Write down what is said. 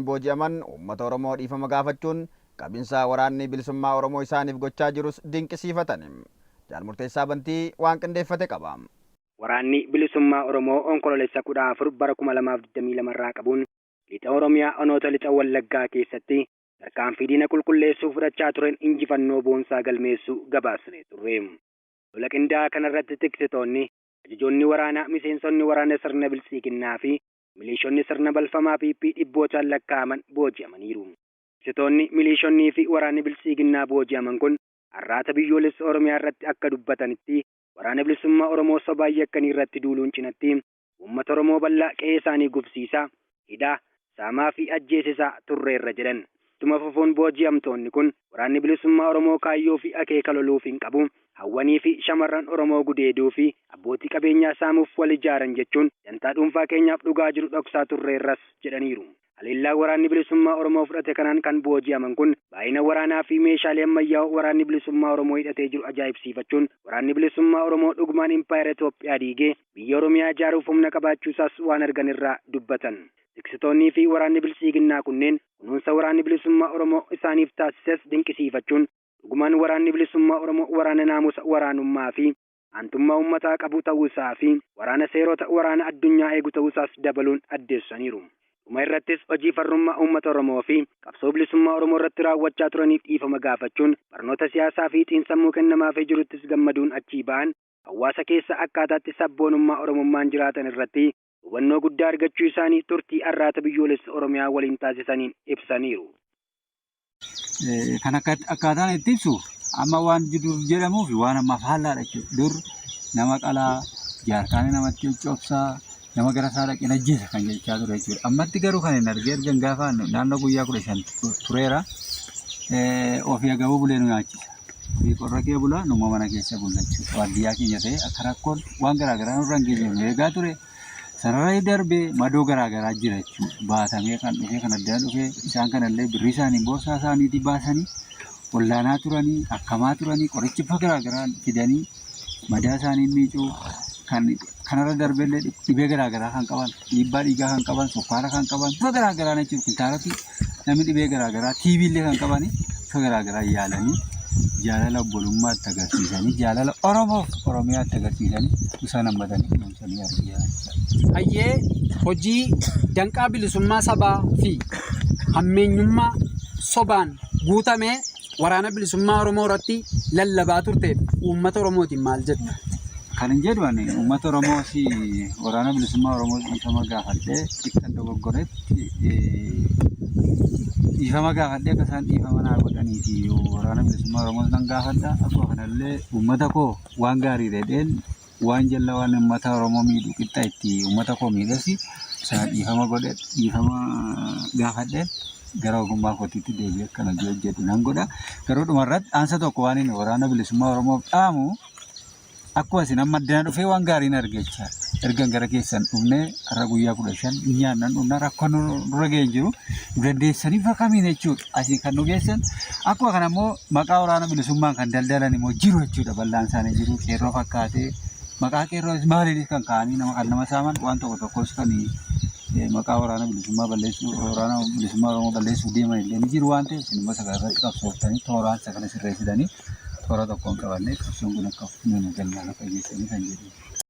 booji'aman uummata Oromoo dhiifama gaafachuun qabinsa waraanni bilisummaa Oromoo isaaniif gochaa jirus dinqisiifatan. Jaalmurteessaa Bantii waan qindeeffate qaba. Waraanni bilisummaa Oromoo onkololeessa 14 bara 2022 irraa qabuun lixa Oromiyaa onoota lixa Wallaggaa keessatti tarkaanfii diina qulqulleessuu fudhachaa turan injifannoo boonsaa galmeessuu gabaasne turre. Lola qindaa'aa kanarratti tiksitoonni, ajajoonni waraanaa, miseensonni waraana sirna bilisiiginnaa fi milishoonni sirna balfamaa PP dhibbootaan lakkaa'aman booji'amaniiru. Tiksitoonni, milishonnii fi waraanni bilisiiginnaa booji'aman kun har'aata biyyoolessa Oromiyaa irratti akka dubbatanitti waraana bilisummaa Oromoo sobaayii akkanii irratti duuluun cinatti uummata Oromoo bal'aa qe'ee isaanii gubsiisaa, hidhaa, saamaa fi ajjeesisaa turreerra jedhan. Tuma fufuun booji'amtoonni kun waraanni bilisummaa Oromoo kaayyoo fi akeeka loluuf hin qabu, hawwanii fi shamarran Oromoo gudeeduu fi abbootii qabeenyaa saamuuf wal ijaaran jechuun dantaa dhuunfaa keenyaaf dhugaa jiru dhoksaa turreerras jedhaniiru. Haleellaa waraanni bilisummaa Oromoo fudhate kanaan kan booji'aman kun baay'ina waraanaa fi meeshaalee ammayyaa waraanni bilisummaa Oromoo hidhatee jiru ajaa'ibsiifachuun waraanni bilisummaa Oromoo dhugumaan impaayera Itoophiyaa diigee biyya Oromiyaa ijaaruuf humna qabaachuusaas waan argan irraa dubbatan. Tiksitoonnii fi waraanni bilisiiginnaa kunneen kunuunsa waraanni bilisummaa Oromoo isaaniif taasises dinqisiifachuun dhugumaan waraanni bilisummaa Oromoo waraana naamusa waraanummaa fi aantummaa uummataa qabu ta'uusaa fi waraana seerota waraana addunyaa eegu ta'uusaas dabaluun addeessaniiru. Dhuma irrattis hojii farrummaa uummata Oromoo fi qabsoo bilisummaa Oromoo irratti raawwachaa turaniif dhiifama gaafachuun barnoota siyaasaa fi xiinsammuu kennamaafii jiruttis gammaduun achii ba'an hawaasa keessa akkaataatti sabboonummaa Oromummaan jiraatan irratti hubannoo guddaa argachuu isaanii turtii har'aata biyyoolessa Oromiyaa waliin taasisaniin ibsaniiru. Kan akkaataan itti ibsu amma waan jiru jedhamuuf waan ammaaf haallaadha jechuudha. Dur nama qalaa, jaarkaanii namatti cobsaa, nama gara isaa dhaqeen ajjeesa kan jechaa ture jechuudha. Ammatti garuu kan hin argee argan gaafa naannoo guyyaa 15 tureera. Ofii agabuu bulee nu nyaachisa. Qorra kee bulaa numa mana keessa bulla jechuudha. Waardiyyaa keenya ta'ee akka rakkoon waan garaagaraa nurra hin geenye eegaa ture. Sarara darbee madoo garaagaraa jira jechuudha. Baatamee kan dhufee kan addaan dhufee isaan kanallee birrii isaanii boorsaa isaaniitii baasanii wallaanaa turanii akkamaa turanii qoricha garaagaraa fidanii madaa isaanii miicuu kanarra darbeellee dhibee garaagaraa kan qaban, dhiibbaa dhiigaa kan qaban, sukkaara kan qaban, bifa garaagaraa jechuudha. Kintaaroti namni dhibee garaagaraa, tiibiillee kan qabanii bifa garaagaraa yaalanii jaalala obbolummaatti agarsiisanii, jaalala Oromoof Oromiyaatti agarsiisanii isaan hammatanii kunuunsanii argaa. Hayyee hojii danqaa bilisummaa sabaa fi hammeenyummaa sobaan guutamee waraana bilisummaa Oromoo irratti lallabaa turteef uummata Oromootiin maal jedhu? Kan hin jedhan uummata Oromoo fi waraana bilisummaa Oromoo dhiifama gaafadhee akka dogoggoretti dhiifama gaafadhee akka isaan dhiifama naa godhanii fi waraana bilisummaa Oromoo nan gaafadha. Akkuma kanallee uummata koo waan gaarii dheedheen waan jalla waan uummata Oromoo miidhu qixxa itti uummata koo miidhasi sana dhiifama godhe dhiifama gaafadheen gara ogummaa kootiitti deebi'ee akkana hojjedhu nan godha. Garuu dhumarratti aansa tokko waan inni waraana bilisummaa Oromoof dhaamu akkuma isin amma addana dhufee waan gaariin argachaa ergan gara keessan dhufnee har'a guyyaa 15 nyaannan dhufnaa rakkoo nurra ga'ee jiru dandeessanii fakkamiin jechuudha. Asii kan nu geessan akkuma kana immoo maqaa waraana bilisummaan kan daldalan immoo jiru jechuudha. Bal'aan isaanii jiru qeerroo fakkaatee maqaa qeerroo maaliinis kan ka'anii nama saaman waan tokko tokkos kan maqaa waraana bilisummaa balleessuu waraana bilisummaa Oromoo balleessuu deeman illee ni jiru waan ta'eef isin immoo sagantaa qabsooftanii tooraan isa kana sirreessitanii toora tokkoon qabannee qabsoon kun akka nu galmaan akka geessanii kan jedhu.